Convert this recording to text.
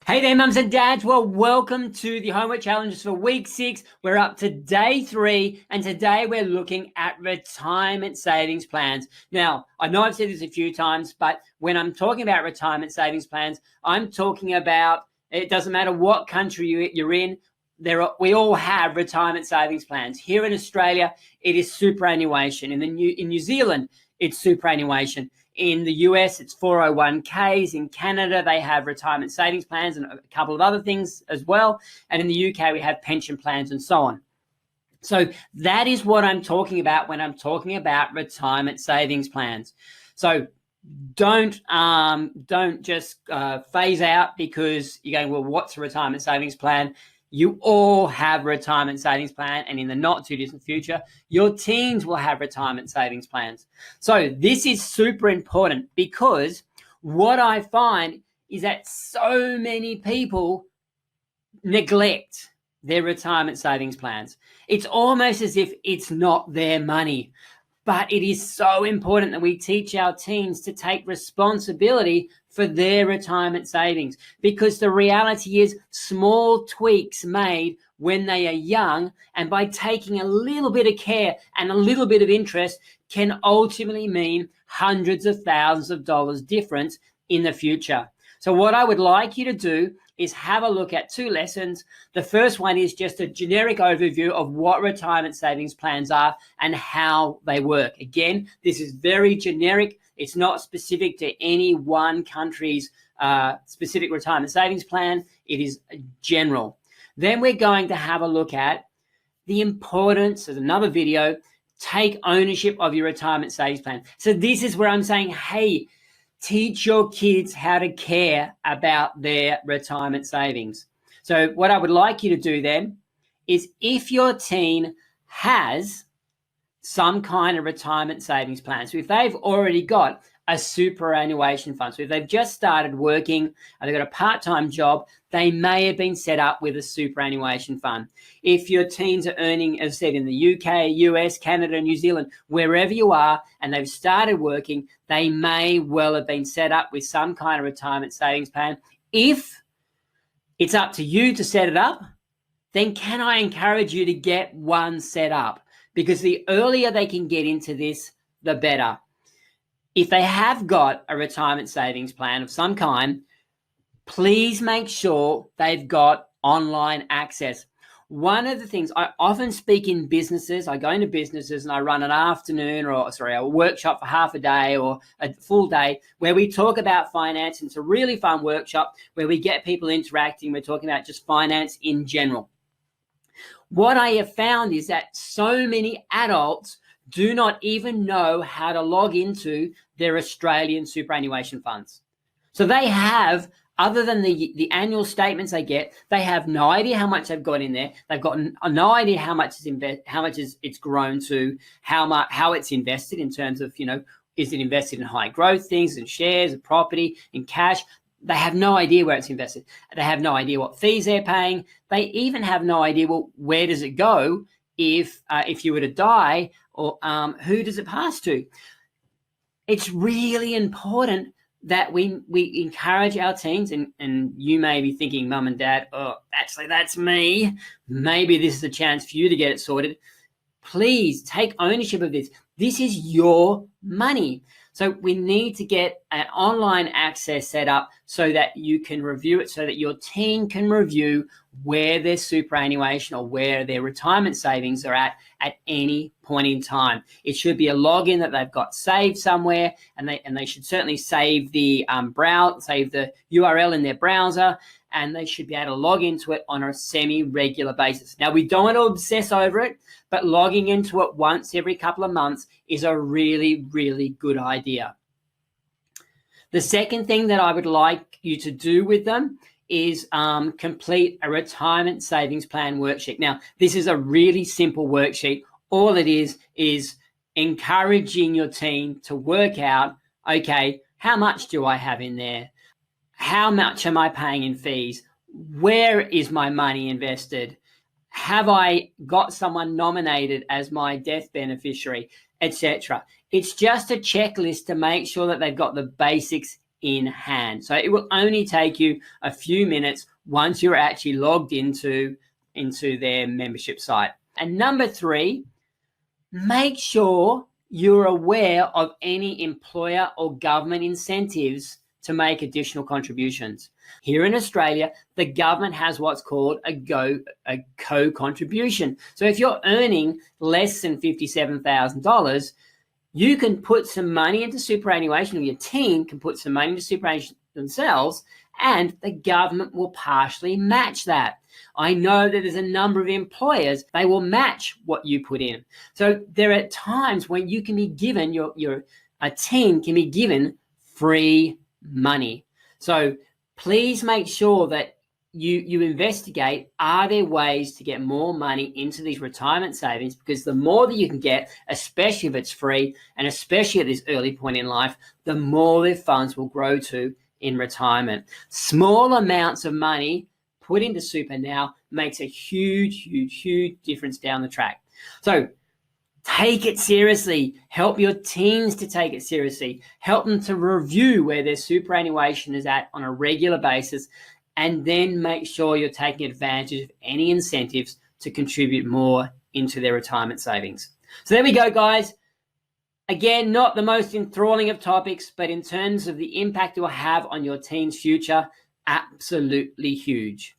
Hey there, mums and dads. Well, welcome to the Homework Challenges for week 6. We're up to day 3, and today we're looking at retirement savings plans. Now, I know I've said this a few times, but when I'm talking about retirement savings plans, I'm talking about, it doesn't matter what country you're in, we all have retirement savings plans. Here in Australia, it is superannuation. In New Zealand, it's superannuation. In the US, it's 401ks. In Canada, they have retirement savings plans and a couple of other things as well. And in the UK, we have pension plans and so on. So that is what I'm talking about when I'm talking about retirement savings plans. So don't just phase out because you're going, well, what's a retirement savings plan? You all have a retirement savings plan, and in the not too distant future, your teens will have retirement savings plans. So this is super important because what I find is that so many people neglect their retirement savings plans. It's almost as if it's not their money. But it is so important that we teach our teens to take responsibility for their retirement savings, because the reality is small tweaks made when they are young and by taking a little bit of care and a little bit of interest can ultimately mean hundreds of thousands of dollars difference in the future. So what I would like you to do is have a look at 2 lessons. The first one is just a generic overview of what retirement savings plans are and how they work. Again, this is very generic. It's not specific to any one country's specific retirement savings plan. It is general. Then we're going to have a look at the importance, as another video, take ownership of your retirement savings plan. So this is where I'm saying, hey, teach your kids how to care about their retirement savings. So what I would like you to do then is, if your teen has some kind of retirement savings plan, so if they've already got a superannuation fund, so if they've just started working and they've got a part-time job, they may have been set up with a superannuation fund. If your teens are earning, as I said, in the UK, US, Canada, New Zealand, wherever you are, and they've started working, they may well have been set up with some kind of retirement savings plan. If it's up to you to set it up, then can I encourage you to get one set up? Because the earlier they can get into this, the better. If they have got a retirement savings plan of some kind, please make sure they've got online access. One of the things I often speak in businesses, I go into businesses and I run an afternoon a workshop for half a day or a full day where we talk about finance. And it's a really fun workshop where we get people interacting. We're talking about just finance in general. What I have found is that so many adults do not even know how to log into their Australian superannuation funds. So they have, other than the annual statements they get, they have no idea how much they've got in there. They've got no idea how much it's grown to, how it's invested in terms of, is it invested in high growth things, in shares, in property, in cash? They have no idea where it's invested. They have no idea what fees they're paying. They even have no idea, well, where does it go if you were to die, or who does it pass to? It's really important that we encourage our teens, and you may be thinking, Mum and Dad, oh, actually, that's me. Maybe this is a chance for you to get it sorted. Please take ownership of this. This is your money. So we need to get an online access set up so that you can review it, so that your teen can review where their superannuation or where their retirement savings are at any point in time. It should be a login that they've got saved somewhere, and they should certainly save the save the URL in their browser, and they should be able to log into it on a semi-regular basis. Now, we don't want to obsess over it, but logging into it once every couple of months is a really, really good idea. The second thing that I would like you to do with them is complete a retirement savings plan worksheet. Now, this is a really simple worksheet. All it is encouraging your teen to work out, okay, how much do I have in there? How much am I paying in fees? Where is my money invested? Have I got someone nominated as my death beneficiary, etc.? It's just a checklist to make sure that they've got the basics in hand. So it will only take you a few minutes once you're actually logged into their membership site. And number 3, make sure you're aware of any employer or government incentives to make additional contributions. Here in Australia, the government has what's called a co-contribution. So if you're earning less than $57,000, you can put some money into superannuation, or your team can put some money into superannuation themselves, and the government will partially match that. I know that there's a number of employers, they will match what you put in. So there are times when you can be given, a team can be given free money. So please make sure that you investigate, are there ways to get more money into these retirement savings? Because the more that you can get, especially if it's free, and especially at this early point in life, the more their funds will grow to in retirement. Small amounts of money put into super now makes a huge, huge, huge difference down the track. So take it seriously. Help your teams to take it seriously. Help them to review where their superannuation is at on a regular basis, and then make sure you're taking advantage of any incentives to contribute more into their retirement savings. So there we go, guys. Again, not the most enthralling of topics, but in terms of the impact it will have on your team's future, absolutely huge.